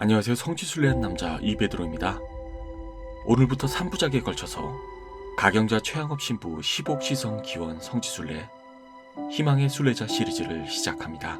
안녕하세요. 성지순례한 남자 이베드로입니다. 오늘부터 3부작에 걸쳐서 가경자 최양업 신부 10옥 시성 기원 성지순례 희망의 순례자 시리즈를 시작합니다.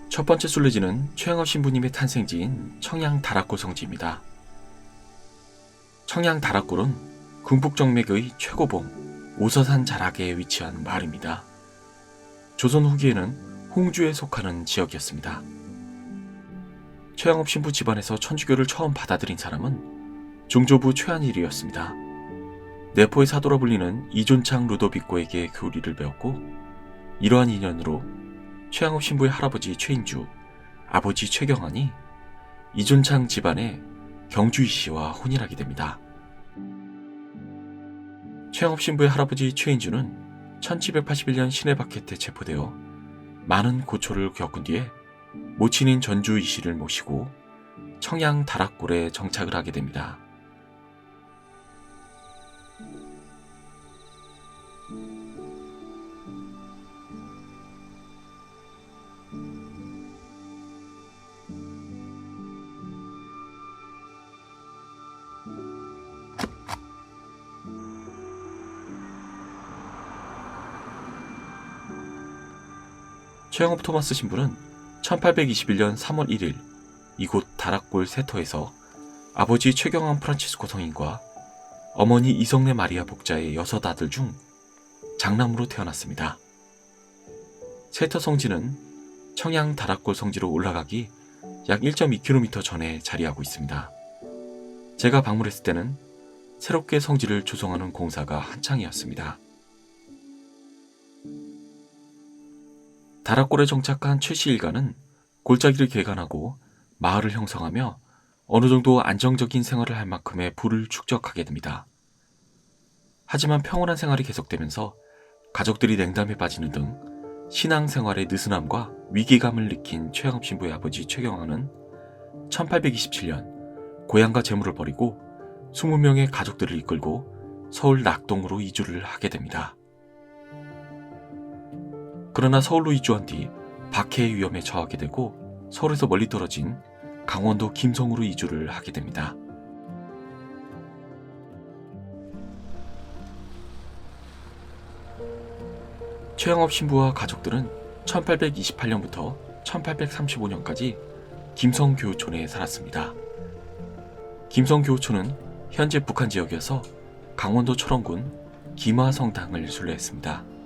첫 번째 순례지는 최양업 신부님의 탄생지인 청양 다락골 성지입니다. 청양 다락골은 궁북정맥의 최고봉 오서산 자락에 위치한 마을입니다. 조선 후기에는 홍주에 속하는 지역이었습니다. 최양업 신부 집안에서 천주교를 처음 받아들인 사람은 중조부 최한일이었습니다. 내포의 사도라 불리는 이존창 루도비코에게 교리를 배웠고, 이러한 인연으로 최양업 신부의 할아버지 최인주, 아버지 최경환이 이존창 집안의 경주이 씨와 혼인하게 됩니다. 최양업 신부의 할아버지 최인주는 1781년 시내바켓에 체포되어 많은 고초를 겪은 뒤에 모친인 전주이 씨를 모시고 청양 다락골에 정착을 하게 됩니다. 최양업 토마스 신부는 1821년 3월 1일 이곳 다락골 세터에서 아버지 최경환 프란치스코 성인과 어머니 이성래 마리아 복자의 6 아들 중 장남으로 태어났습니다. 세터 성지는 청양 다락골 성지로 올라가기 약 1.2km 전에 자리하고 있습니다. 제가 방문했을 때는 새롭게 성지를 조성하는 공사가 한창이었습니다. 다락골에 정착한 최씨 일가는 골짜기를 개간하고 마을을 형성하며 어느 정도 안정적인 생활을 할 만큼의 부를 축적하게 됩니다. 하지만 평온한 생활이 계속되면서 가족들이 냉담에 빠지는 등 신앙생활의 느슨함과 위기감을 느낀 최양업 신부의 아버지 최경환은 1827년 고향과 재물을 버리고 20명의 가족들을 이끌고 서울 낙동으로 이주를 하게 됩니다. 그러나 서울로 이주한 뒤 박해의 위험에 처하게 되고 서울에서 멀리 떨어진 강원도 김성으로 이주를 하게 됩니다. 최양업 신부와 가족들은 1828년부터 1835년까지 김성교우촌에 살았습니다. 김성교우촌은 현재 북한 지역이어서 강원도 철원군 김화성당을 순례했습니다.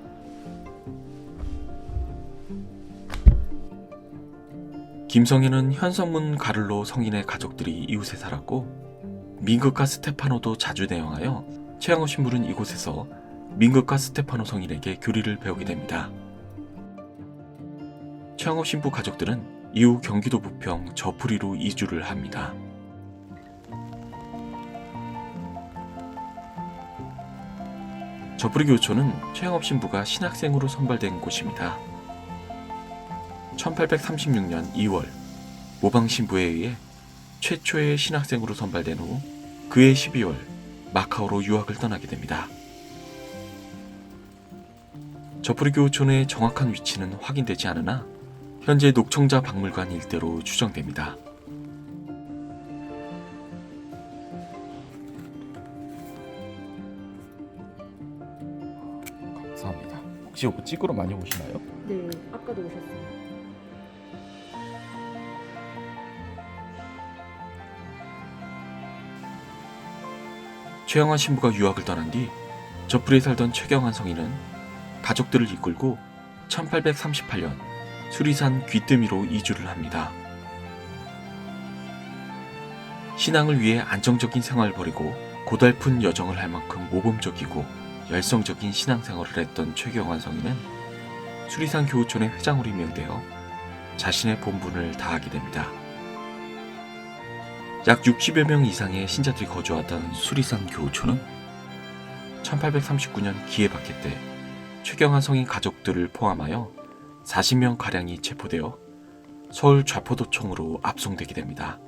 김성에는 현성문 가를로 성인의 가족들이 이웃에 살았고, 민극과 스테파노도 자주 내영하여 최양업 신부는 이곳에서 민극과 스테파노 성인에게 교리를 배우게 됩니다. 최양업 신부 가족들은 이후 경기도 부평 저풀이로 이주를 합니다. 저풀이 교초는 최양업 신부가 신학생으로 선발된 곳입니다. 1836년 2월 모방 신부에 의해 최초의 신학생으로 선발된 후 그해 12월 마카오로 유학을 떠나게 됩니다. 저풀이 교우촌의 정확한 위치는 확인되지 않으나 현재 녹청자 박물관 일대로 추정됩니다. 감사합니다. 혹시 이거 찍으러 많이 오시나요? 네, 아까도 오셨어요. 최영환 신부가 유학을 떠난 뒤 저풀에 살던 최경환 성인은 가족들을 이끌고 1838년 수리산 귀뜸이로 이주를 합니다. 신앙을 위해 안정적인 생활을 벌이고 고달픈 여정을 할 만큼 모범적이고 열성적인 신앙생활을 했던 최경환 성인은 수리산 교우촌의 회장으로 임명되어 자신의 본분을 다하게 됩니다. 약 60여 명 이상의 신자들이 거주하던 수리산 교우촌은 1839년 기해박해 때 최경환 성인 가족들을 포함하여 40명 가량이 체포되어 서울 좌포도청으로 압송되게 됩니다.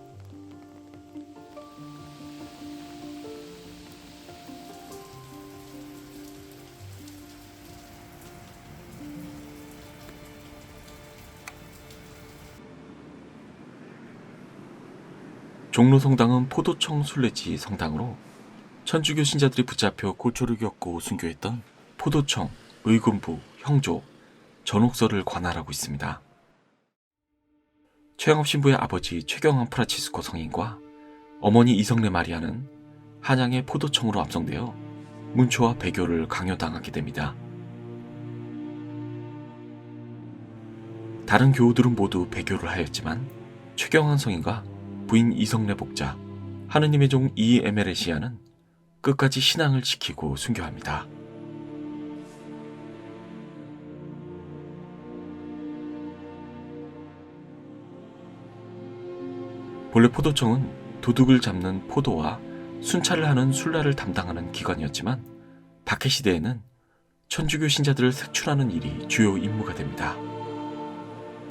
종로성당은 포도청 순례지 성당으로 천주교 신자들이 붙잡혀 고초를 겪고 순교했던 포도청, 의군부, 형조, 전옥서를 관할하고 있습니다. 최영업 신부의 아버지 최경환 프란치스코 성인과 어머니 이성래 마리아는 한양의 포도청으로 압송되어 문초와 배교를 강요당하게 됩니다. 다른 교우들은 모두 배교를 하였지만 최경환 성인과 부인 이성래 복자, 하느님의 종 이에메레시아는 끝까지 신앙을 지키고 순교합니다. 본래 포도청은 도둑을 잡는 포도와 순찰을 하는 순례를 담당하는 기관이었지만 박해 시대에는 천주교 신자들을 색출하는 일이 주요 임무가 됩니다.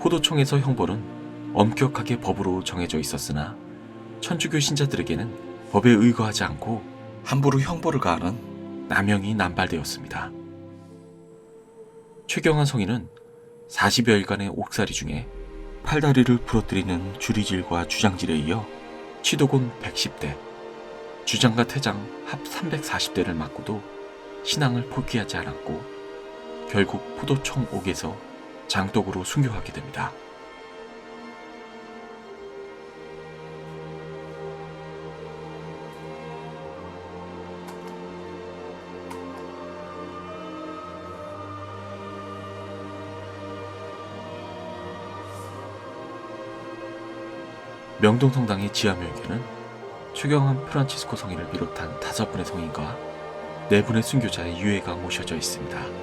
포도청에서 형벌은 엄격하게 법으로 정해져 있었으나 천주교 신자들에게는 법에 의거하지 않고 함부로 형벌을 가하는 남형이 남발되었습니다. 최경환 성인은 40여일간의 옥살이 중에 팔다리를 부러뜨리는 주리질과 주장질에 이어 치도곤 110대, 주장과 태장 합 340대를 맞고도 신앙을 포기하지 않았고 결국 포도청 옥에서 장독으로 순교하게 됩니다. 명동성당의 지하묘역에는 최경환 프란치스코 성인을 비롯한 5분의 성인과 4분의 순교자의 유해가 모셔져 있습니다.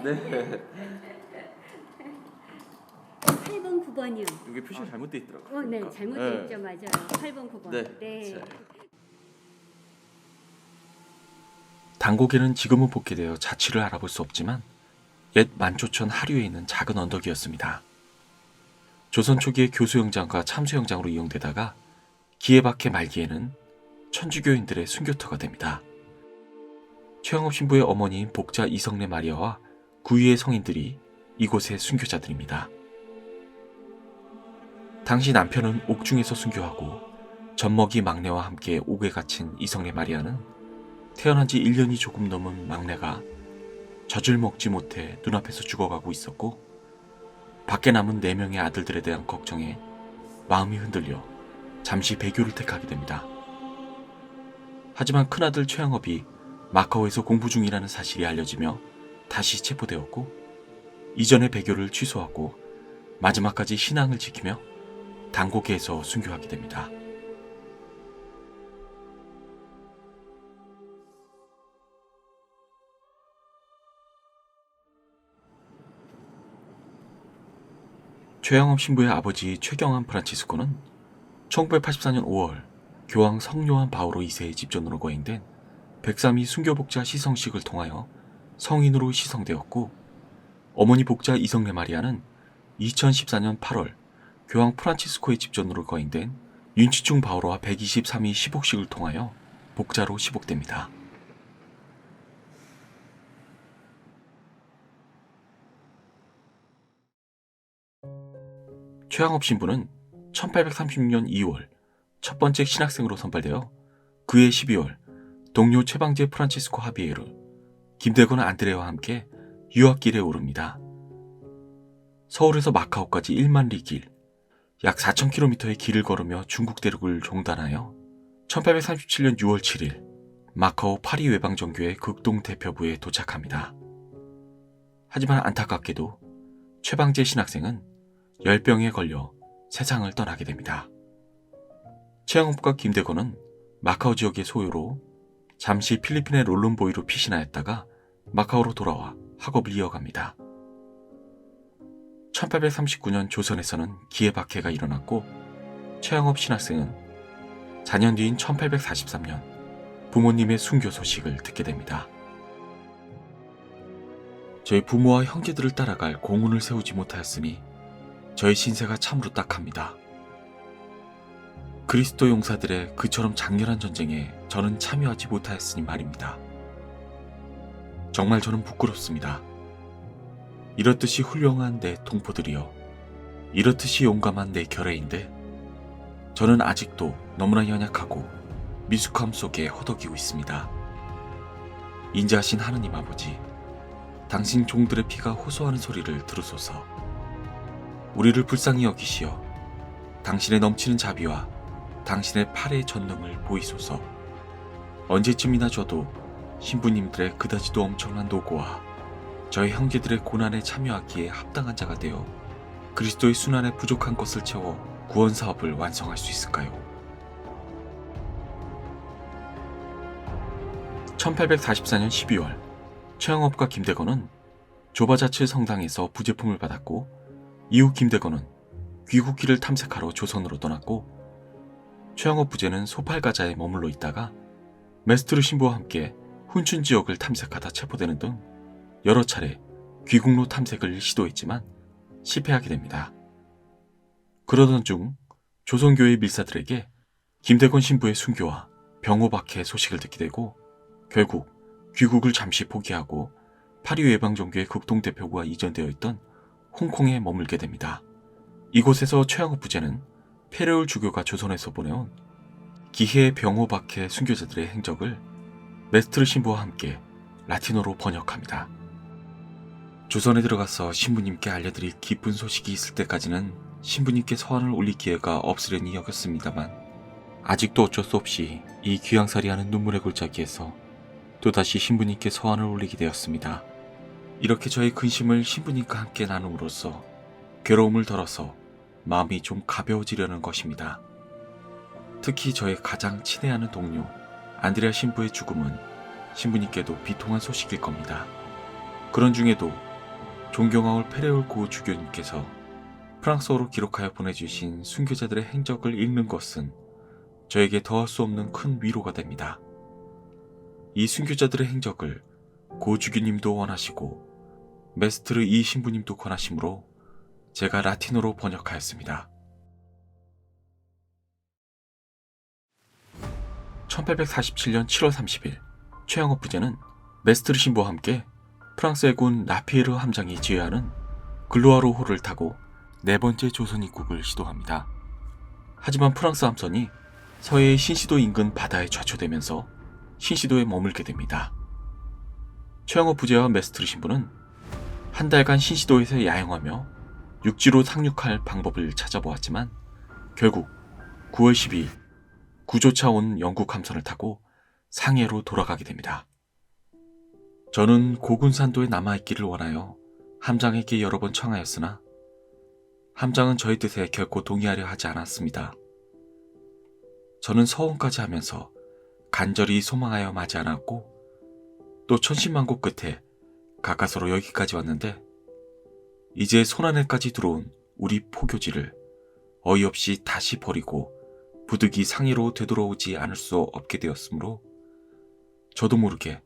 네. 8번, 9번이요. 여기 표시가 잘못돼 있더라고요. 네, 잘못돼 있죠, 맞아요. 8번, 9번. 네. 단고개는 지금은 복귀되어 자취를 알아볼 수 없지만 옛 만초천 하류에 있는 작은 언덕이었습니다. 조선 초기에 교수영장과 참수영장으로 이용되다가 기해박해 말기에는 천주교인들의 순교터가 됩니다. 최영업 신부의 어머니인 복자 이성래 마리아와 9위의 성인들이 이곳의 순교자들입니다. 당시 남편은 옥중에서 순교하고 젖먹이 막내와 함께 옥에 갇힌 이성래 마리아는 태어난 지 1년이 조금 넘은 막내가 젖을 먹지 못해 눈앞에서 죽어가고 있었고 밖에 남은 4명의 아들들에 대한 걱정에 마음이 흔들려 잠시 배교를 택하게 됩니다. 하지만 큰아들 최영업이 마카오에서 공부 중이라는 사실이 알려지며 다시 체포되었고 이전의 배교를 취소하고 마지막까지 신앙을 지키며 단고개에서 순교하게 됩니다. 최영업 신부의 아버지 최경환 프란치스코는 1984년 5월 교황 성요한 바오로 2세의 집전으로 거행된 103위 순교복자 시성식을 통하여 성인으로 시성되었고 어머니 복자 이성래 마리아는 2014년 8월 교황 프란치스코의 집전으로 거행된 윤치충 바오로와 123이 시복식을 통하여 복자로 시복됩니다. 최양업 신부는 1836년 2월 첫 번째 신학생으로 선발되어 그해 12월 동료 최방제 프란치스코 하비에르, 김대건 안드레와 함께 유학길에 오릅니다. 서울에서 마카오까지 1만 리 길, 약 4,000km의 길을 걸으며 중국 대륙을 종단하여 1837년 6월 7일 마카오 파리 외방정교회 극동 대표부에 도착합니다. 하지만 안타깝게도 최방제 신학생은 열병에 걸려 세상을 떠나게 됩니다. 최양업과 김대건은 마카오 지역의 소요로 잠시 필리핀의 롤론보이로 피신하였다가 마카오로 돌아와 학업을 이어갑니다. 1839년 조선에서는 기해박해가 일어났고 최양업 신학생은 4년 뒤인 1843년 부모님의 순교 소식을 듣게 됩니다. 저희 부모와 형제들을 따라갈 공훈을 세우지 못하였으니 저희 신세가 참으로 딱합니다. 그리스도 용사들의 그처럼 장렬한 전쟁에 저는 참여하지 못하였으니 말입니다. 정말 저는 부끄럽습니다. 이렇듯이 훌륭한 내 동포들이여, 이렇듯이 용감한 내 결애인데 저는 아직도 너무나 연약하고 미숙함 속에 허덕이고 있습니다. 인자하신 하느님 아버지, 당신 종들의 피가 호소하는 소리를 들으소서. 우리를 불쌍히 여기시어 당신의 넘치는 자비와 당신의 팔의 전능을 보이소서. 언제쯤이나 저도 신부님들의 그다지도 엄청난 노고와 저희 형제들의 고난에 참여하기에 합당한 자가 되어 그리스도의 순환에 부족한 것을 채워 구원 사업을 완성할 수 있을까요? 1844년 12월 최양업과 김대건은 조바자츠 성당에서 부제품을 받았고 이후 김대건은 귀국길을 탐색하러 조선으로 떠났고 최양업 부제는 소팔가자에 머물러 있다가 메스트르 신부와 함께 훈춘 지역을 탐색하다 체포되는 등 여러 차례 귀국로 탐색을 시도했지만 실패하게 됩니다. 그러던 중 조선교회 밀사들에게 김대건 신부의 순교와 병호박해 소식을 듣게 되고 결국 귀국을 잠시 포기하고 파리 외방정교회 극동대표부가 이전되어 있던 홍콩에 머물게 됩니다. 이곳에서 최양업 부제는 페레올 주교가 조선에서 보내온 기해 병호박해 순교자들의 행적을 메스트르 신부와 함께 라틴어로 번역합니다. 조선에 들어가서 신부님께 알려드릴 기쁜 소식이 있을 때까지는 신부님께 서한을 올릴 기회가 없으려니 여겼습니다만 아직도 어쩔 수 없이 이 귀양살이하는 눈물의 골짜기에서 또다시 신부님께 서한을 올리게 되었습니다. 이렇게 저의 근심을 신부님과 함께 나눔으로써 괴로움을 덜어서 마음이 좀 가벼워지려는 것입니다. 특히 저의 가장 친애하는 동료 안드레아 신부의 죽음은 신부님께도 비통한 소식일 겁니다. 그런 중에도 존경하올 페레올 고 주교님께서 프랑스어로 기록하여 보내주신 순교자들의 행적을 읽는 것은 저에게 더할 수 없는 큰 위로가 됩니다. 이 순교자들의 행적을 고 주교님도 원하시고 메스트르 이 신부님도 권하시므로 제가 라틴어로 번역하였습니다. 1847년 7월 30일 최양업 부제는 메스트르 신부와 함께 프랑스 해군 라피에르 함장이 지휘하는 글로아로호를 타고 네 번째 조선 입국을 시도합니다. 하지만 프랑스 함선이 서해의 신시도 인근 바다에 좌초되면서 신시도에 머물게 됩니다. 최양업 부제와 메스트르 신부는 한 달간 신시도에서 야영하며 육지로 상륙할 방법을 찾아보았지만 결국 9월 12일 구조차 온 영국 함선을 타고 상해로 돌아가게 됩니다. 저는 고군산도에 남아있기를 원하여 함장에게 여러 번 청하였으나 함장은 저의 뜻에 결코 동의하려 하지 않았습니다. 저는 서원까지 하면서 간절히 소망하여 마지 않았고 또 천신만고 끝에 가까스로 여기까지 왔는데 이제 손안에까지 들어온 우리 포교지를 어이없이 다시 버리고 부득이 상해로 되돌아오지 않을 수 없게 되었으므로 저도 모르게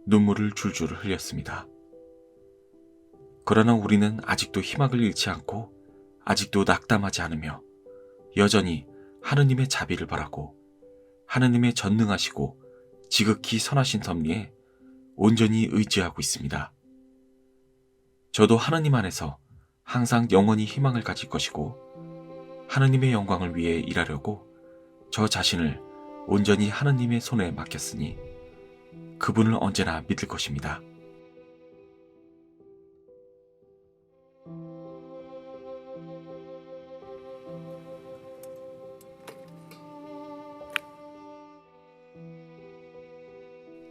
눈물을 줄줄 흘렸습니다. 그러나 우리는 아직도 희망을 잃지 않고 아직도 낙담하지 않으며 여전히 하느님의 자비를 바라고 하느님의 전능하시고 지극히 선하신 섭리에 온전히 의지하고 있습니다. 저도 하느님 안에서 항상 영원히 희망을 가질 것이고 하느님의 영광을 위해 일하려고 저 자신을 온전히 하느님의 손에 맡겼으니 그분을 언제나 믿을 것입니다.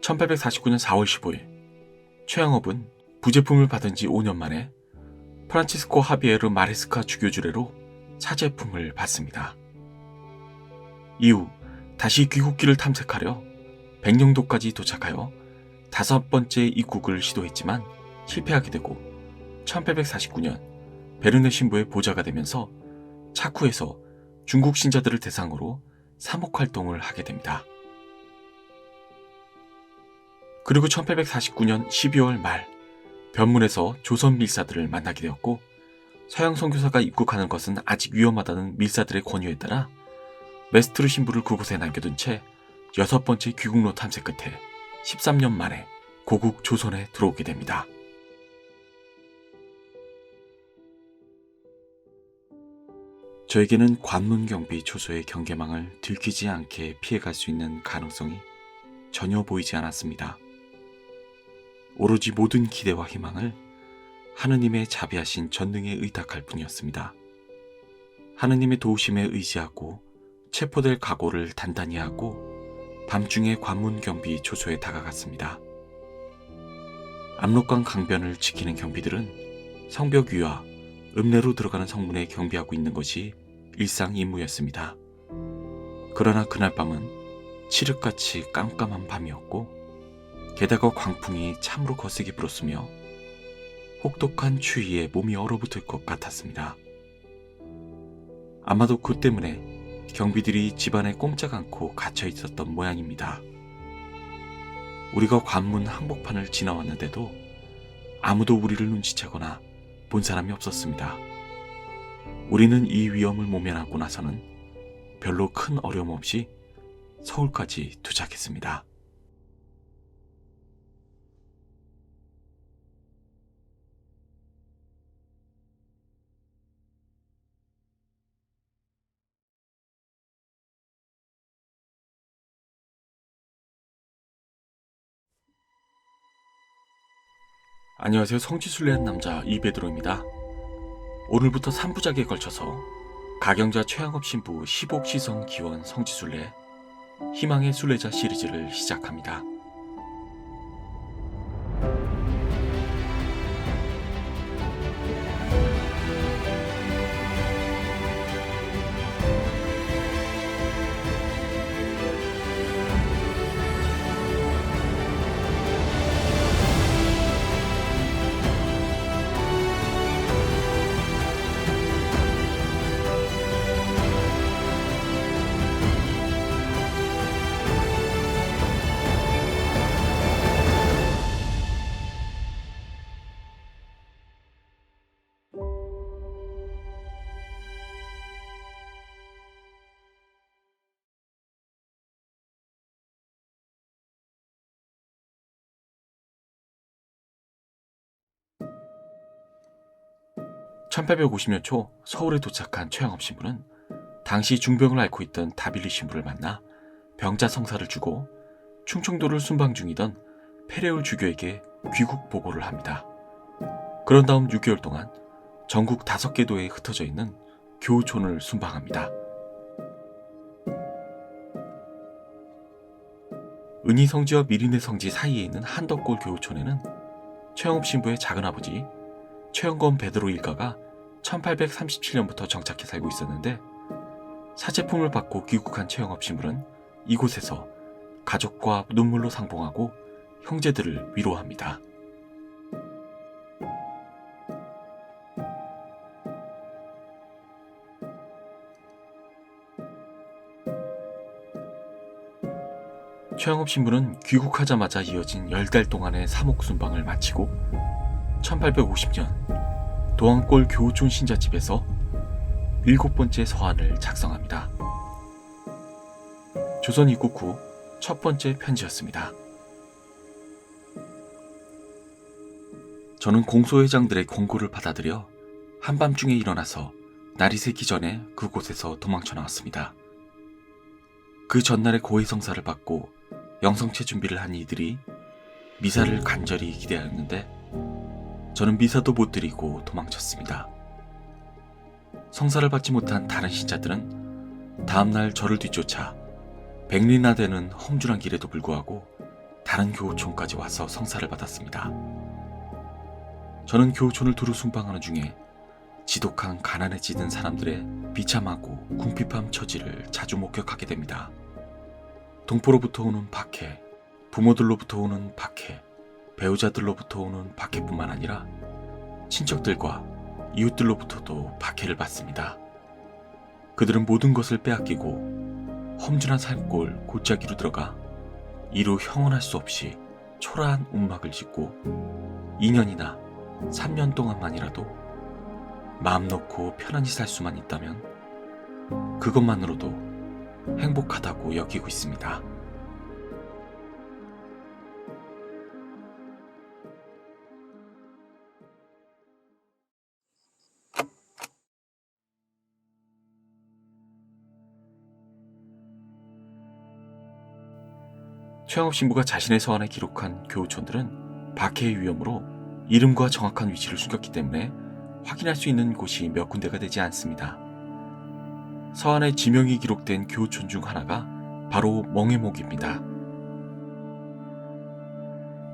(1849년 4월 15일) 최영업은 부제품을 받은 지 5년 만에 프란치스코 하비에르 마레스카 주교 주례로 차제품을 받습니다. 이후 다시 귀국길을 탐색하려 백령도까지 도착하여 5번째 입국을 시도했지만 실패하게 되고 1849년 베르네 신부의 보좌가 되면서 차쿠에서 중국 신자들을 대상으로 사목 활동을 하게 됩니다. 그리고 1849년 12월 말 변문에서 조선 밀사들을 만나게 되었고 서양 선교사가 입국하는 것은 아직 위험하다는 밀사들의 권유에 따라 메스트르 신부를 그곳에 남겨둔 채 6번째 귀국로 탐색 끝에 13년 만에 고국 조선에 들어오게 됩니다. 저에게는 관문경비 초소의 경계망을 들키지 않게 피해갈 수 있는 가능성이 전혀 보이지 않았습니다. 오로지 모든 기대와 희망을 하느님의 자비하신 전능에 의탁할 뿐이었습니다. 하느님의 도우심에 의지하고 체포될 각오를 단단히 하고 밤중에 관문경비 초소에 다가갔습니다. 압록강 강변을 지키는 경비들은 성벽 위와 읍내로 들어가는 성문에 경비하고 있는 것이 일상 임무였습니다. 그러나 그날 밤은 칠흑같이 깜깜한 밤이었고 게다가 광풍이 참으로 거세게 불었으며 혹독한 추위에 몸이 얼어붙을 것 같았습니다. 아마도 그 때문에 경비들이 집안에 꼼짝 않고 갇혀 있었던 모양입니다. 우리가 관문 한복판을 지나왔는데도 아무도 우리를 눈치채거나 본 사람이 없었습니다. 우리는 이 위험을 모면하고 나서는 별로 큰 어려움 없이 서울까지 도착했습니다. 안녕하세요. 성지순례한 남자 이베드로입니다. 오늘부터 3부작에 걸쳐서 가경자 최양업 신부 10옥 시성 기원 성지순례 희망의 순례자 시리즈를 시작합니다. (1850년) 초 서울에 도착한 최양업 신부는 당시 중병을 앓고 있던 다빌리 신부를 만나 병자 성사를 주고 충청도를 순방 중이던 페레올 주교에게 귀국 보고를 합니다. 그런 다음 6개월 동안 전국 5개 도에 흩어져 있는 교우촌을 순방합니다. 은희 성지와 미리네 성지 사이에 있는 한덕골 교우촌에는 최영업 신부의 작은아버지 최영검 베드로 일가가 1837년부터 정착해 살고 있었는데 사제품을 받고 귀국한 최영업 신부는 이곳에서 가족과 눈물로 상봉하고 형제들을 위로합니다. 최영업 신부는 귀국하자마자 이어진 10달 동안의 사목순방을 마치고 1850년 도안골 교우촌 신자집에서 7번째 서한을 작성합니다. 조선 입국 후 첫 번째 편지였습니다. 저는 공소회장들의 권고를 받아들여 한밤중에 일어나서 날이 새기 전에 그곳에서 도망쳐 나왔습니다. 그 전날에 고해성사를 받고 영성체 준비를 한 이들이 미사를 간절히 기대하였는데 저는 미사도 못 드리고 도망쳤습니다. 성사를 받지 못한 다른 신자들은 다음날 저를 뒤쫓아 100리나 되는 험준한 길에도 불구하고 다른 교우촌까지 와서 성사를 받았습니다. 저는 교우촌을 두루 순방하는 중에 지독한 가난에 찌든 사람들의 비참하고 궁핍한 처지를 자주 목격하게 됩니다. 동포로부터 오는 박해, 부모들로부터 오는 박해, 배우자들로부터 오는 박해뿐만 아니라 친척들과 이웃들로부터도 박해를 받습니다. 그들은 모든 것을 빼앗기고 험준한 산골 골짜기로 들어가 이루 형언할 수 없이 초라한 움막을 짓고 2년이나 3년 동안만이라도 마음 놓고 편안히 살 수만 있다면 그것만으로도 행복하다고 여기고 있습니다. 최영업 신부가 자신의 서한에 기록한 교우촌들은 박해의 위험으로 이름과 정확한 위치를 숨겼기 때문에 확인할 수 있는 곳이 몇 군데가 되지 않습니다. 서한에 지명이 기록된 교우촌 중 하나가 바로 멍해목입니다.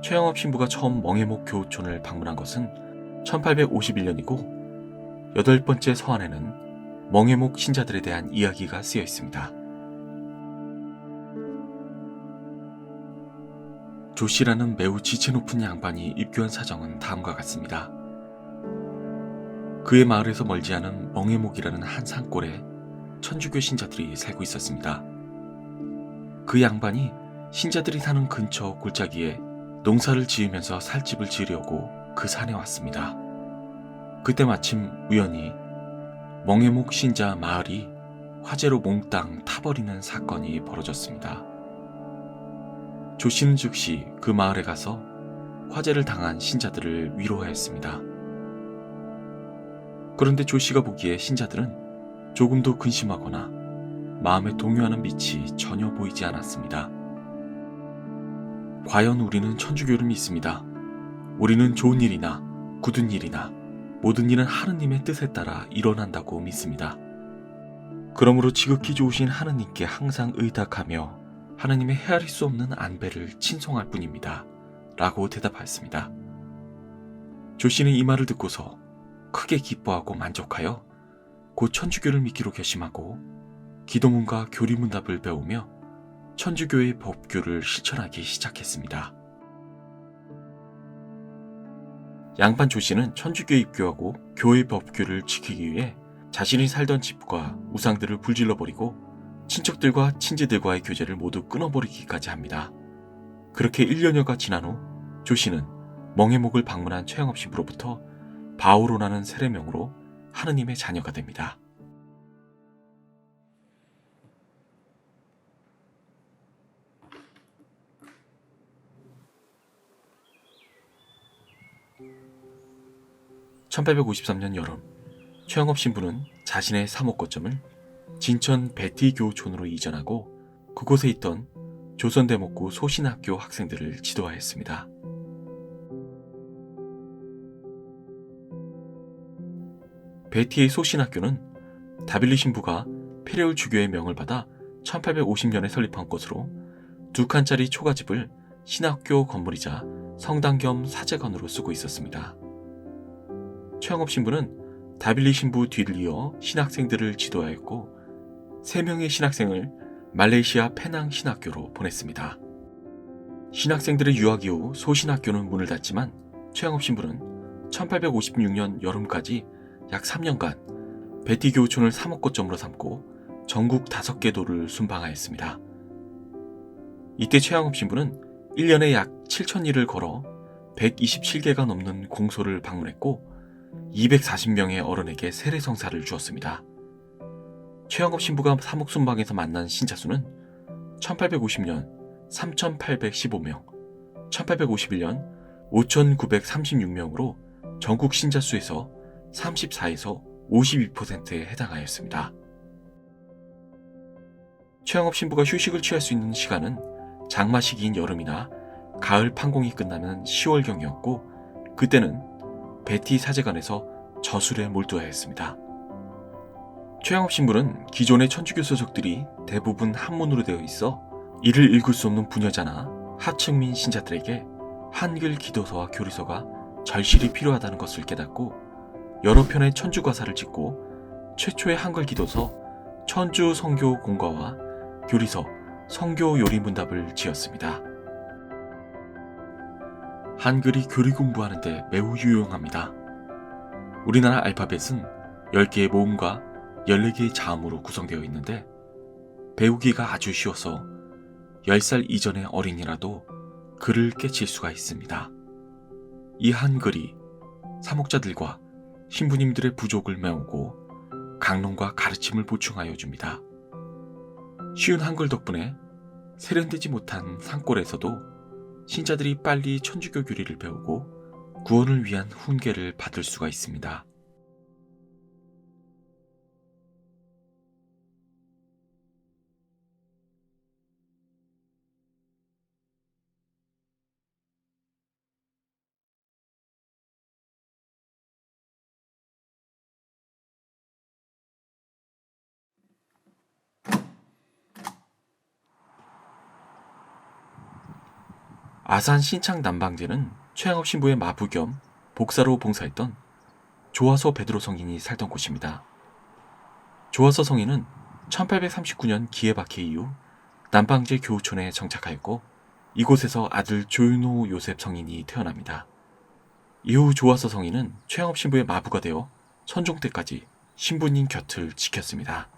최영업 신부가 처음 멍해목 교우촌을 방문한 것은 1851년이고 8번째 서한에는 멍해목 신자들에 대한 이야기가 쓰여 있습니다. 조씨라는 매우 지체 높은 양반이 입교한 사정은 다음과 같습니다. 그의 마을에서 멀지 않은 멍해목이라는 한 산골에 천주교 신자들이 살고 있었습니다. 그 양반이 신자들이 사는 근처 골짜기에 농사를 지으면서 살집을 지으려고 그 산에 왔습니다. 그때 마침 우연히 멍해목 신자 마을이 화재로 몽땅 타버리는 사건이 벌어졌습니다. 조씨는 즉시 그 마을에 가서 화재를 당한 신자들을 위로하였습니다. 그런데 조씨가 보기에 신자들은 조금도 근심하거나 마음에 동요하는 빛이 전혀 보이지 않았습니다. 과연 우리는 천주교를 믿습니다. 우리는 좋은 일이나 굳은 일이나 모든 일은 하느님의 뜻에 따라 일어난다고 믿습니다. 그러므로 지극히 좋으신 하느님께 항상 의탁하며 하느님의 헤아릴 수 없는 안배를 친송할 뿐입니다. 라고 대답하였습니다. 조씨는 이 말을 듣고서 크게 기뻐하고 만족하여 곧 천주교를 믿기로 결심하고 기도문과 교리문답을 배우며 천주교의 법규를 실천하기 시작했습니다. 양반 조씨는 천주교에 입교하고 교회 법규를 지키기 위해 자신이 살던 집과 우상들을 불질러버리고 친척들과 친지들과의 교제를 모두 끊어버리기까지 합니다. 그렇게 1년여가 지난 후 조씨는 멍해목을 방문한 최영업 신부로부터 바오로라는 세례명으로 하느님의 자녀가 됩니다. (1853년) 여름, 최영업 신부는 자신의 사목거점을 진천 베티교촌으로 이전하고 그곳에 있던 조선대목구 소신학교 학생들을 지도하였습니다. 베티의 소신학교는 다빌리 신부가 페레울 주교의 명을 받아 1850년에 설립한 것으로 2칸짜리 초가집을 신학교 건물이자 성당 겸 사제관으로 쓰고 있었습니다. 최영업 신부는 다빌리 신부 뒤를 이어 신학생들을 지도하였고 3명의 신학생을 말레이시아 페낭 신학교로 보냈습니다. 신학생들의 유학 이후 소신학교는 문을 닫지만 최영업 신부는 1856년 여름까지 약 3년간 베티 교우촌을 사목거점으로 삼고 전국 5개 도를 순방하였습니다. 이때 최영업 신부는 1년에 약 7,000리를 걸어 127개가 넘는 공소를 방문했고 240명의 어른에게 세례성사를 주었습니다. 최영업 신부가 사목순방에서 만난 신자 수는 1850년 3,815명, 1851년 5,936명으로 전국 신자 수에서 34에서 52%에 해당하였습니다. 최영업 신부가 휴식을 취할 수 있는 시간은 장마 시기인 여름이나 가을 판공이 끝나면 10월경이었고, 그때는 베티 사제관에서 저술에 몰두하였습니다. 최영업 신부는 기존의 천주교 서적들이 대부분 한문으로 되어 있어 이를 읽을 수 없는 부녀자나 하층민 신자들에게 한글 기도서와 교리서가 절실히 필요하다는 것을 깨닫고 여러 편의 천주 가사를 짓고 최초의 한글 기도서 천주 성교 공과와 교리서 성교 요리 문답을 지었습니다. 한글이 교리 공부하는 데 매우 유용합니다. 우리나라 알파벳은 10개의 모음과 14개의 자음으로 구성되어 있는데 배우기가 아주 쉬워서 10살 이전의 어린이라도 글을 깨칠 수가 있습니다. 이 한글이 사목자들과 신부님들의 부족을 메우고 강론과 가르침을 보충하여 줍니다. 쉬운 한글 덕분에 세련되지 못한 산골에서도 신자들이 빨리 천주교 교리를 배우고 구원을 위한 훈계를 받을 수가 있습니다. 아산 신창 남방제는 최영업 신부의 마부 겸 복사로 봉사했던 조화서 베드로 성인이 살던 곳입니다. 조화서 성인은 1839년 기해박해 이후 남방제 교우촌에 정착하였고, 이곳에서 아들 조윤호 요셉 성인이 태어납니다. 이후 조화서 성인은 최영업 신부의 마부가 되어 선종 때까지 신부님 곁을 지켰습니다.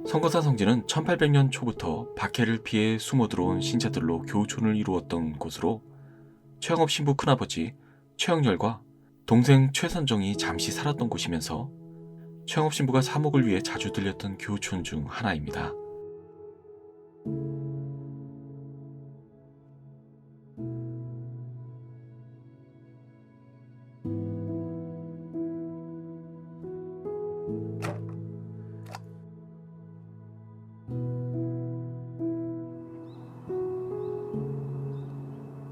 성거사 성지는 1800년 초부터 박해를 피해 숨어 들어온 신자들로 교우촌을 이루었던 곳으로 최영업 신부 큰아버지 최영렬과 동생 최선정이 잠시 살았던 곳이면서 최영업 신부가 사목을 위해 자주 들렸던 교우촌 중 하나입니다.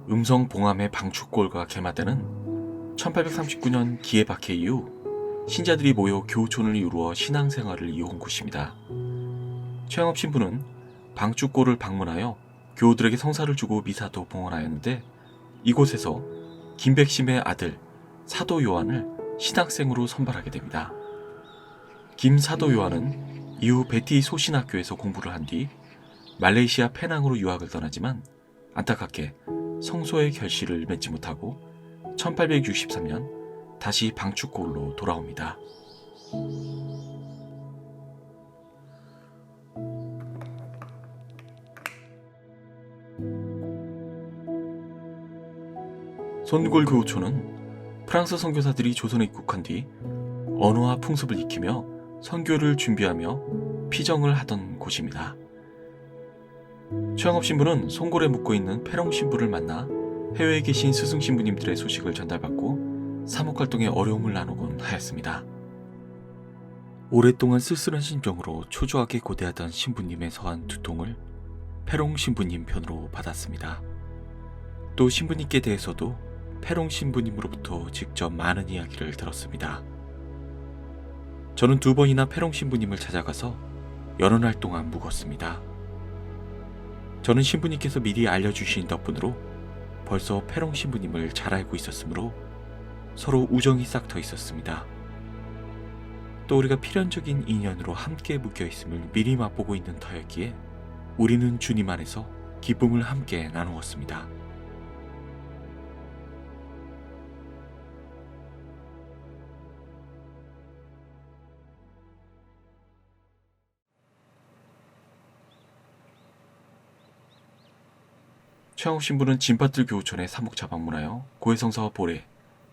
음성 봉암의 방축골과 개마대는 1839년 기해박해 이후 신자들이 모여 교우촌을 이루어 신앙생활을 이어온 곳입니다. 최영업 신부는 방축골을 방문하여 교우들에게 성사를 주고 미사도 봉헌하였는데, 이곳에서 김백심의 아들 사도 요한을 신학생으로 선발하게 됩니다. 김 사도 요한은 이후 베티 소신학교에서 공부를 한 뒤 말레이시아 페낭으로 유학을 떠나지만 안타깝게 성소의 결실을 맺지 못하고 1863년 다시 방축골로 돌아옵니다. 손골 교우촌은 프랑스 선교사들이 조선에 입국한 뒤 언어와 풍습을 익히며 선교를 준비하며 피정을 하던 곳입니다. 최영업 신부는 손골에 묵고 있는 패롱 신부를 만나 해외에 계신 스승 신부님들의 소식을 전달받고 사목활동에 어려움을 나누곤 하였습니다. 오랫동안 쓸쓸한 심정으로 초조하게 고대하던 신부님의 서한 두통을 패롱 신부님 편으로 받았습니다. 또 신부님께 대해서도 패롱 신부님으로부터 직접 많은 이야기를 들었습니다. 저는 2번이나 패롱 신부님을 찾아가서 여러 날 동안 묵었습니다. 저는 신부님께서 미리 알려주신 덕분으로 벌써 패롱 신부님을 잘 알고 있었으므로 서로 우정이 싹 터 있었습니다. 또 우리가 필연적인 인연으로 함께 묶여 있음을 미리 맛보고 있는 터였기에 우리는 주님 안에서 기쁨을 함께 나누었습니다. 최영업 신부는 진밭들 교우촌에 사목차 방문하여 고해성사와 보례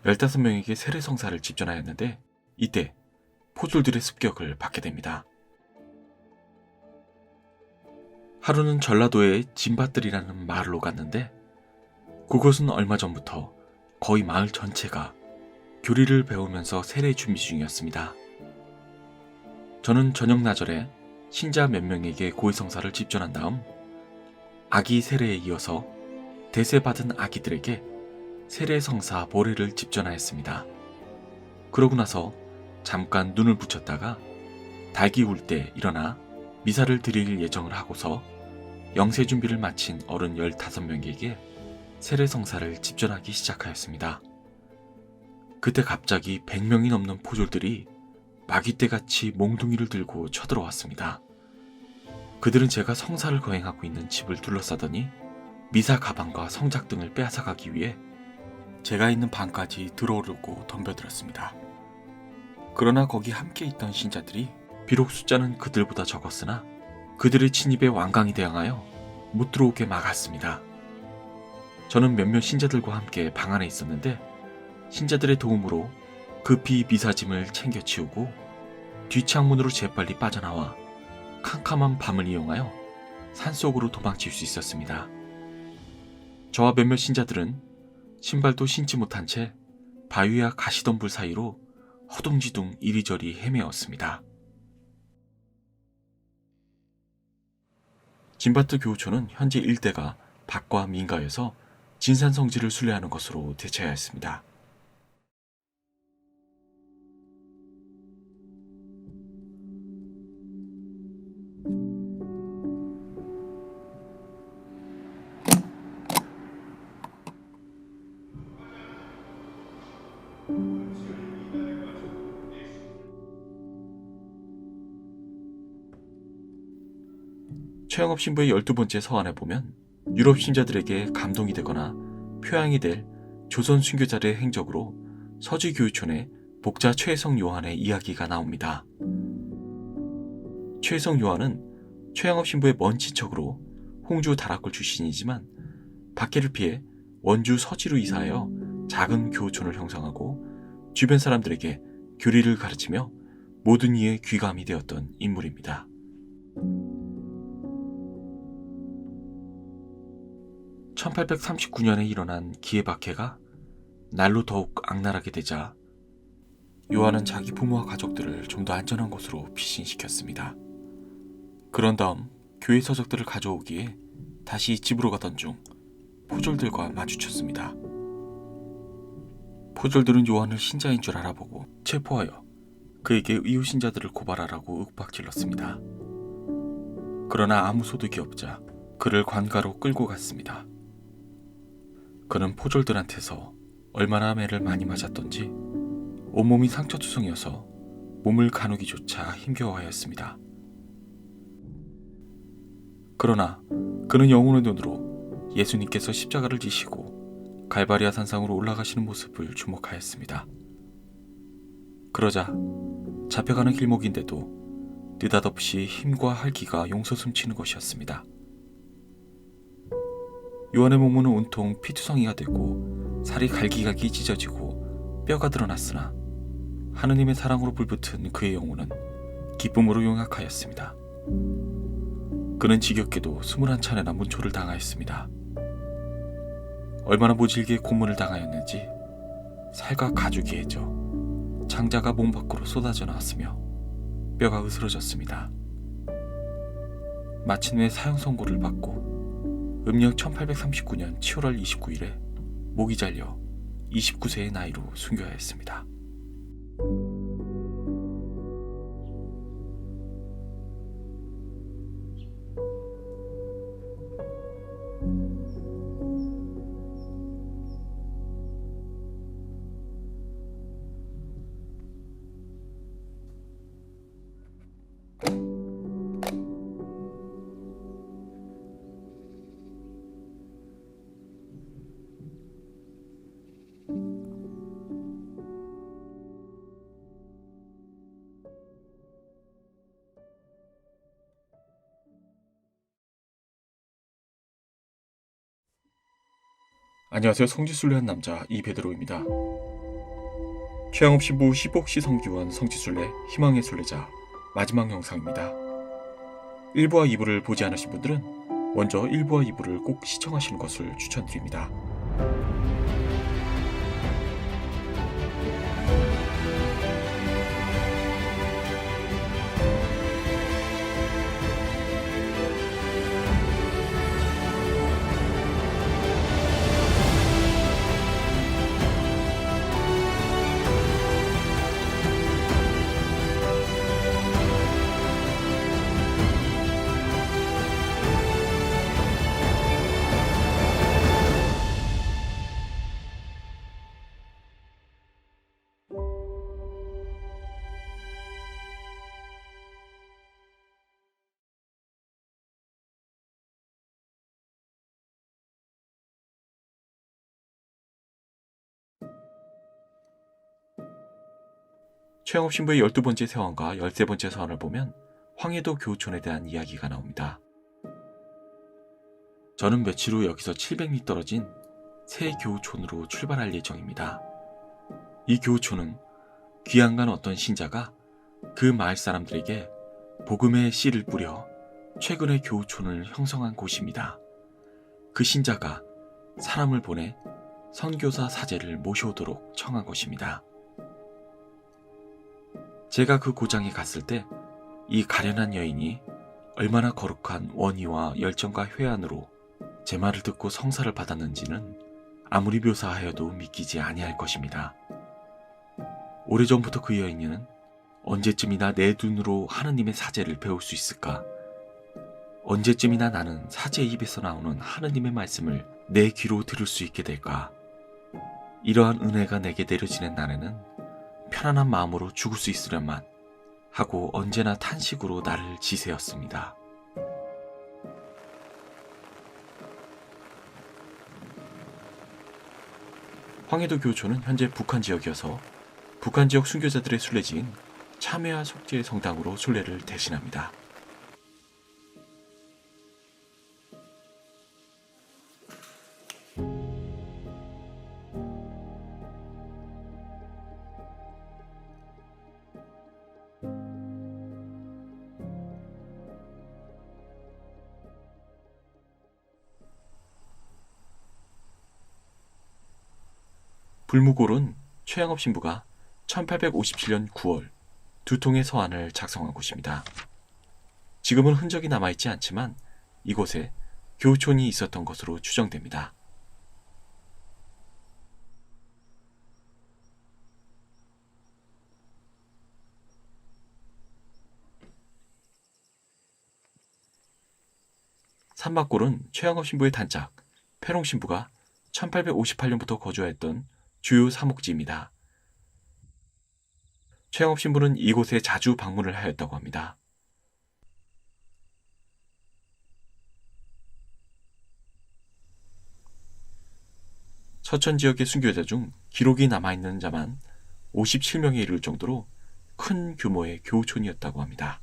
15명에게 세례성사를 집전하였는데 이때 포졸들의 습격을 받게 됩니다. 하루는 전라도의 진밭들이라는 마을로 갔는데 그곳은 얼마 전부터 거의 마을 전체가 교리를 배우면서 세례 준비 중이었습니다. 저는 저녁 나절에 신자 몇 명에게 고해성사를 집전한 다음 아기 세례에 이어서 대세받은 아기들에게 세례성사 보례를 집전하였습니다. 그러고 나서 잠깐 눈을 붙였다가 닭이 울 때 일어나 미사를 드릴 예정을 하고서 영세 준비를 마친 어른 15명에게 세례성사를 집전하기 시작하였습니다. 그때 갑자기 100명이 넘는 포졸들이 마귀떼같이 몽둥이를 들고 쳐들어왔습니다. 그들은 제가 성사를 거행하고 있는 집을 둘러싸더니 미사 가방과 성작 등을 빼앗아가기 위해 제가 있는 방까지 들어오려고 덤벼들었습니다. 그러나 거기 함께 있던 신자들이 비록 숫자는 그들보다 적었으나 그들의 침입에 완강히 대항하여 못 들어오게 막았습니다. 저는 몇몇 신자들과 함께 방 안에 있었는데 신자들의 도움으로 급히 미사짐을 챙겨 치우고 뒷창문으로 재빨리 빠져나와 캄캄한 밤을 이용하여 산속으로 도망칠 수 있었습니다. 저와 몇몇 신자들은 신발도 신지 못한 채 바위와 가시덤불 사이로 허둥지둥 이리저리 헤매었습니다. 진밭들 교우촌은 현재 일대가 박과 민가여서 진산성지를 순례하는 것으로 대체하였습니다. 최영업 신부의 12번째 서한에 보면 유럽 신자들에게 감동이 되거나 표양이 될 조선 순교자들의 행적으로 서지교유촌의 복자 최혜성 요한의 이야기가 나옵니다. 최혜성 요한은 최영업 신부의 먼 친척으로 홍주 다락골 출신이지만 박해를 피해 원주 서지로 이사하여 작은 교우촌을 형성하고 주변 사람들에게 교리를 가르치며 모든 이의 귀감이 되었던 인물입니다. (1839년에) 일어난 기해박해가 날로 더욱 악랄하게 되자 요한은 자기 부모와 가족들을 좀 더 안전한 곳으로 피신시켰습니다. 그런 다음 교회 서적들을 가져오기에 다시 집으로 가던 중 포졸들과 마주쳤습니다. 포졸들은 요한을 신자인 줄 알아보고 체포하여 그에게 이웃신자들을 고발하라고 윽박질렀습니다. 그러나 아무 소득이 없자 그를 관가로 끌고 갔습니다. 그는 포졸들한테서 얼마나 매를 많이 맞았던지 온몸이 상처투성이어서 몸을 가누기조차 힘겨워하였습니다. 그러나 그는 영혼의 눈으로 예수님께서 십자가를 지시고 갈바리아 산상으로 올라가시는 모습을 주목하였습니다. 그러자 잡혀가는 길목인데도 느닷없이 힘과 활기가 용솟음치는 것이었습니다. 요한의 몸은 온통 피투성이가 되고 살이 갈기갈기 찢어지고 뼈가 드러났으나 하느님의 사랑으로 불붙은 그의 영혼은 기쁨으로 용약하였습니다. 그는 지겹게도 21차례나 문초를 당하였습니다. 얼마나 모질게 고문을 당하였는지 살과 가죽이 해져 창자가 몸 밖으로 쏟아져 나왔으며 뼈가 으스러졌습니다. 마침내 사형 선고를 받고 음력 1839년 7월 29일에 목이 잘려 29세의 나이로 순교하였습니다. 안녕하세요. 성지순례한 남자 이베드로입니다. 최양업 신부 희복시 성기원 성지순례 희망의 순례자 마지막 영상입니다. 1부와 2부를 보지 않으신 분들은 먼저 1부와 2부를 꼭 시청하시는 것을 추천드립니다. 최양업 신부의 12번째 세원과 13번째 서원을 보면 황해도 교우촌에 대한 이야기가 나옵니다. 저는 며칠 후 여기서 700리 떨어진 새 교우촌으로 출발할 예정입니다. 이 교우촌은 귀양간 어떤 신자가 그 마을 사람들에게 복음의 씨를 뿌려 최근에 교우촌을 형성한 곳입니다. 그 신자가 사람을 보내 선교사 사제를 모셔오도록 청한 것입니다. 제가 그 고장에 갔을 때 이 가련한 여인이 얼마나 거룩한 원의와 열정과 회한으로 제 말을 듣고 성사를 받았는지는 아무리 묘사하여도 믿기지 아니할 것입니다. 오래전부터 그 여인은 언제쯤이나 내 눈으로 하느님의 사제를 배울 수 있을까? 언제쯤이나 나는 사제의 입에서 나오는 하느님의 말씀을 내 귀로 들을 수 있게 될까? 이러한 은혜가 내게 내려지는 날에는 편안한 마음으로 죽을 수 있으련만 하고 언제나 탄식으로 나를 지새웠습니다. 황해도 교우촌은 현재 북한 지역이어서 북한 지역 순교자들의 순례지인 참회와 속죄 성당으로 순례를 대신합니다. 불무골은 최양업 신부가 1857년 9월 2통의 서한을 작성한 곳입니다. 지금은 흔적이 남아있지 않지만 이곳에 교우촌이 있었던 것으로 추정됩니다. 삼막골은 최양업 신부의 단짝 패롱 신부가 1858년부터 거주하였던 주요 사목지입니다. 최양업 신부는 이곳에 자주 방문을 하였다고 합니다. 서천 지역의 순교자 중 기록이 남아있는 자만 57명에 이를 정도로 큰 규모의 교우촌이었다고 합니다.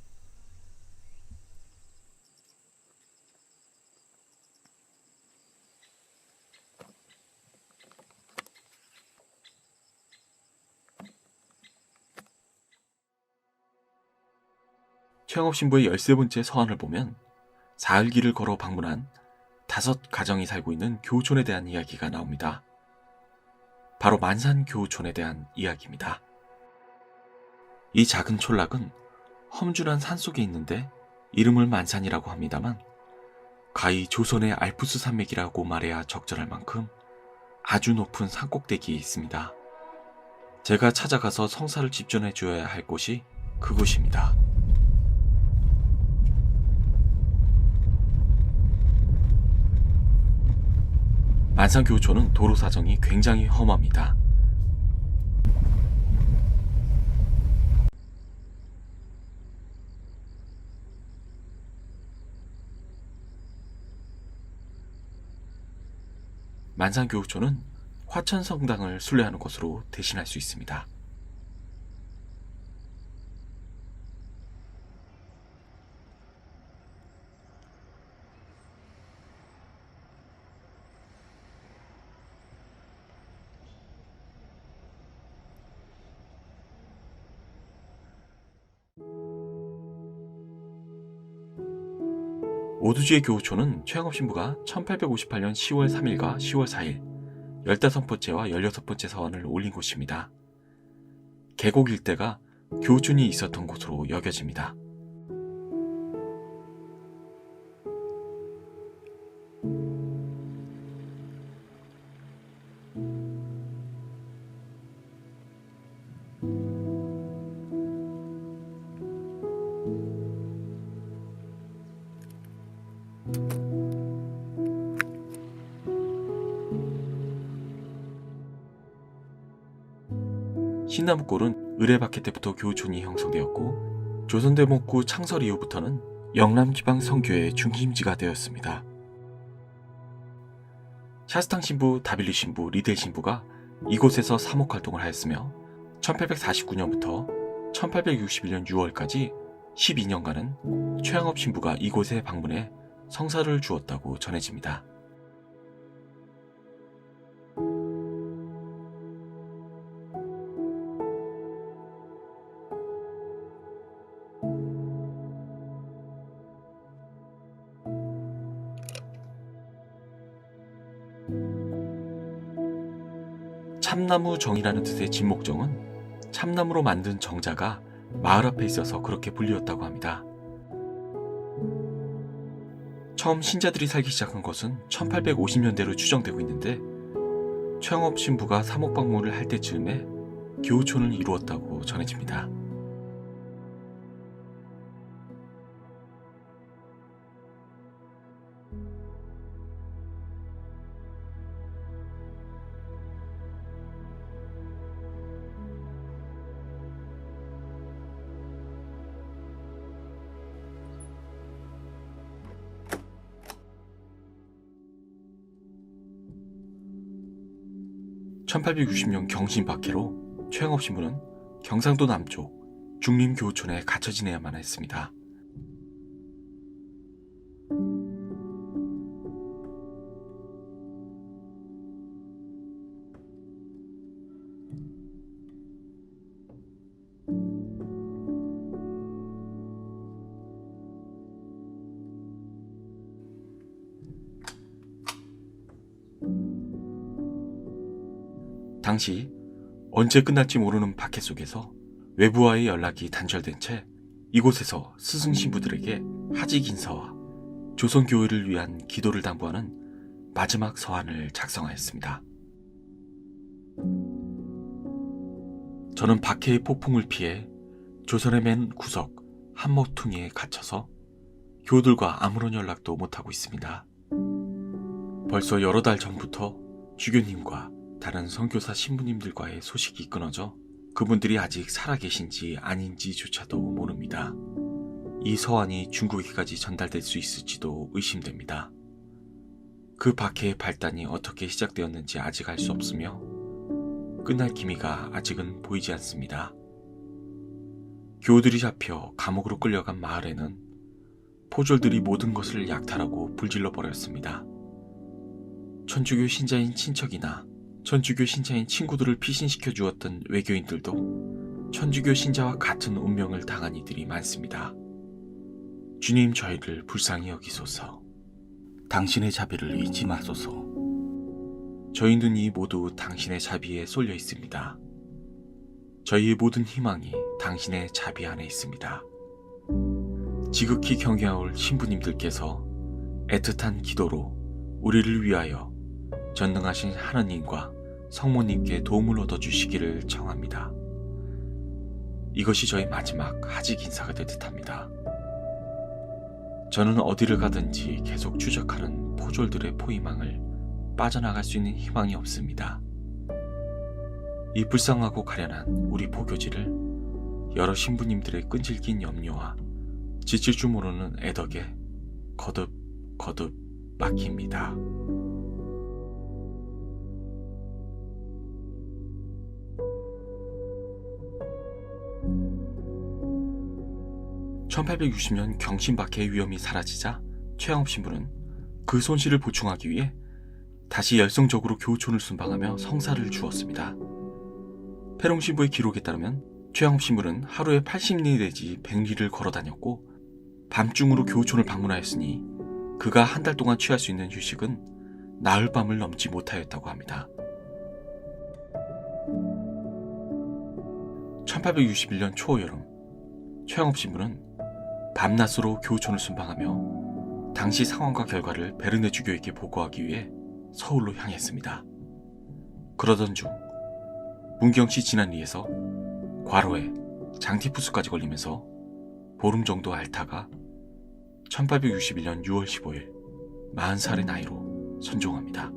최양업 신부의 13번째 서한을 보면 사흘길을 걸어 방문한 5가정이 살고 있는 교우촌에 대한 이야기가 나옵니다. 바로 만산 교우촌에 대한 이야기입니다. 이 작은 촌락은 험준한 산속에 있는데 이름을 만산이라고 합니다만 가히 조선의 알프스 산맥이라고 말해야 적절할 만큼 아주 높은 산꼭대기에 있습니다. 제가 찾아가서 성사를 집전해 주어야 할 곳이 그곳입니다. 만산교우촌은 도로 사정이 굉장히 험합니다. 만산교우촌은 화천성당을 순례하는 곳으로 대신할 수 있습니다. 오두지의 교우촌은 최영업 신부가 1858년 10월 3일과 10월 4일 15번째와 16번째 서원을 올린 곳입니다. 계곡 일대가 교우촌이 있었던 곳으로 여겨집니다. 신나무골은 의뢰박해 때부터 교우촌이 형성되었고 조선대목구 창설 이후부터는 영남지방 선교의 중심지가 되었습니다. 샤스탕 신부, 다빌리 신부, 리델 신부가 이곳에서 사목활동을 하였으며 1849년부터 1861년 6월까지 12년간은 최양업 신부가 이곳에 방문해 성사를 주었다고 전해집니다. 참나무 정이라는 뜻의 진목정은 참나무로 만든 정자가 마을 앞에 있어서 그렇게 불리었다고 합니다. 처음 신자들이 살기 시작한 것은 1850년대로 추정되고 있는데 최영업 신부가 사목 방문을 할 때쯤에 교우촌을 이루었다고 전해집니다. (1860년) 경신 박해로 최영업 신부는 경상도 남쪽 중림교우촌에 갇혀 지내야만 했습니다. 당시 언제 끝날지 모르는 박해 속에서 외부와의 연락이 단절된 채 이곳에서 스승 신부들에게 하직 인사와 조선교회를 위한 기도를 당부하는 마지막 서한을 작성하였습니다. 저는 박해의 폭풍을 피해 조선의 맨 구석 한모퉁이에 갇혀서 교우들과 아무런 연락도 못하고 있습니다. 벌써 여러 달 전부터 주교님과 다른 선교사 신부님들과의 소식이 끊어져 그분들이 아직 살아계신지 아닌지조차도 모릅니다. 이 서한이 중국에까지 전달될 수 있을지도 의심됩니다. 그 박해의 발단이 어떻게 시작되었는지 아직 알 수 없으며 끝날 기미가 아직은 보이지 않습니다. 교우들이 잡혀 감옥으로 끌려간 마을에는 포졸들이 모든 것을 약탈하고 불질러 버렸습니다. 천주교 신자인 친척이나 천주교 신자인 친구들을 피신시켜 주었던 외교인들도 천주교 신자와 같은 운명을 당한 이들이 많습니다. 주님, 저희를 불쌍히 여기소서. 당신의 자비를 잊지 마소서. 저희 눈이 모두 당신의 자비에 쏠려 있습니다. 저희의 모든 희망이 당신의 자비 안에 있습니다. 지극히 경외하올 신부님들께서 애틋한 기도로 우리를 위하여 전능하신 하느님과 성모님께 도움을 얻어주시기를 청합니다. 이것이 저의 마지막 하직 인사가 될 듯합니다. 저는 어디를 가든지 계속 추적하는 포졸들의 포위망을 빠져나갈 수 있는 희망이 없습니다. 이 불쌍하고 가련한 우리 포교지를 여러 신부님들의 끈질긴 염려와 지칠 줄 모르는 애덕에 거듭 맡깁니다. (1860년) 경신 박해의 위험이 사라지자 최영업 신부는 그 손실을 보충하기 위해 다시 열성적으로 교우촌을 순방하며 성사를 주었습니다. 패롱 신부의 기록에 따르면 최영업 신부는 하루에 80리 내지 100리를 걸어 다녔고 밤중으로 교우촌을 방문하였으니 그가 한 달 동안 취할 수 있는 휴식은 나흘 밤을 넘지 못하였다고 합니다. 1861년 초여름, 최영업 신부는 밤낮으로 교우촌을 순방하며 당시 상황과 결과를 베르네 주교에게 보고하기 위해 서울로 향했습니다. 그러던 중 문경시 진안리에서 과로에 장티푸스까지 걸리면서 보름 정도 앓다가 1861년 6월 15일 40살의 나이로 선종합니다.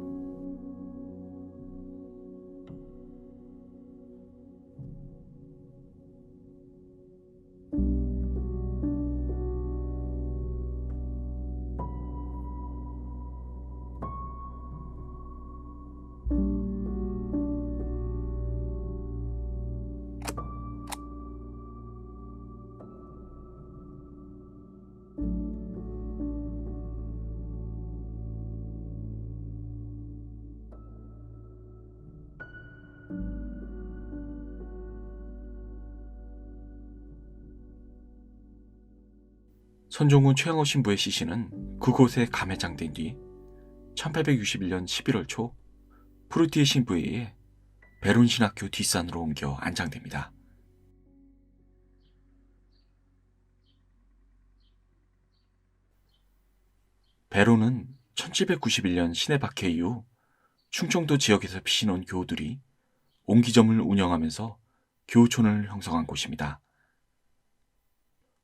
선종훈 최영업 신부의 시신은 그곳에 감해장된 뒤 1861년 11월 초 프루티의 신부에 의해 베론 신학교 뒷산으로 옮겨 안장됩니다. 베론은 1791년 신해 박해 이후 충청도 지역에서 피신온 교우들이 옹기점을 운영하면서 교우촌을 형성한 곳입니다.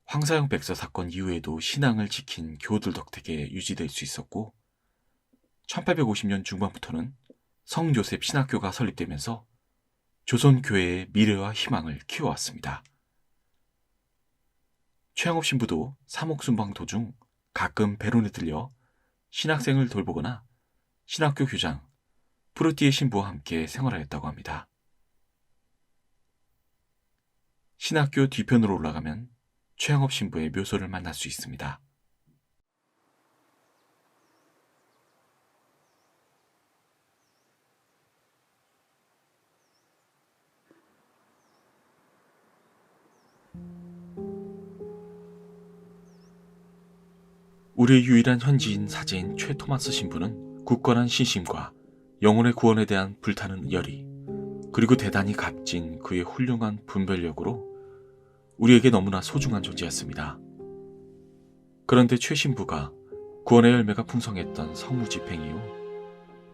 황사영 백서 사건 이후에도 신앙을 지킨 교우들 덕택에 유지될 수 있었고 1850년 중반부터는 성요셉 신학교가 설립되면서 조선교회의 미래와 희망을 키워왔습니다. 최영업 신부도 사목순방 도중 가끔 베론에 들려 신학생을 돌보거나 신학교 교장 프루티의 신부와 함께 생활하였다고 합니다. 신학교 뒤편으로 올라가면 최영업 신부의 묘소를 만날 수 있습니다. 우리의 유일한 현지인 사제인 최 토마스 신부는 굳건한 신심과 영혼의 구원에 대한 불타는 열의, 그리고 대단히 값진 그의 훌륭한 분별력으로 우리에게 너무나 소중한 존재였습니다. 그런데 최 신부가 구원의 열매가 풍성했던 성무 집행 이후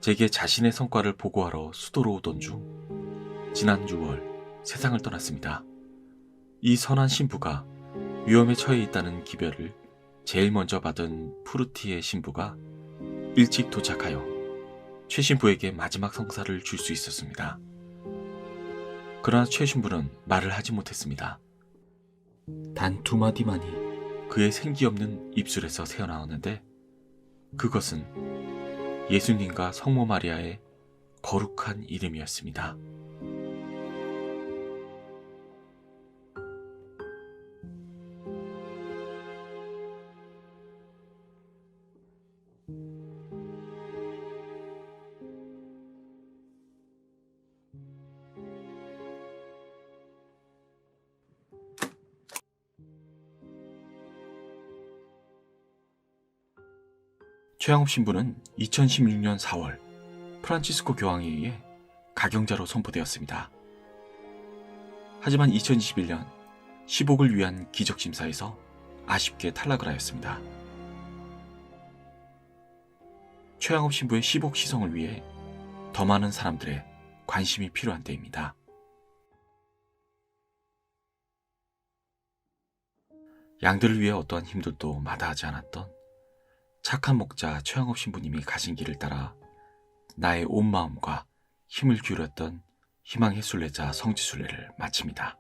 제게 자신의 성과를 보고하러 수도로 오던 중 지난 6월 세상을 떠났습니다. 이 선한 신부가 위험에 처해 있다는 기별을 제일 먼저 받은 푸르티의 신부가 일찍 도착하여 최 신부에게 마지막 성사를 줄 수 있었습니다. 그러나 최 신부는 말을 하지 못했습니다. 단 2마디만이 그의 생기 없는 입술에서 새어나오는데 그것은 예수님과 성모 마리아의 거룩한 이름이었습니다. 최영업 신부는 2016년 4월 프란치스코 교황에 의해 가경자로 선포되었습니다. 하지만 2021년 시복을 위한 기적심사에서 아쉽게 탈락을 하였습니다. 최영업 신부의 시복 시성을 위해 더 많은 사람들의 관심이 필요한 때입니다. 양들을 위해 어떠한 힘들도 마다하지 않았던 착한 목자 최영업 신부님이 가신 길을 따라 나의 온 마음과 힘을 기울였던 희망의 순례자 성지순례를 마칩니다.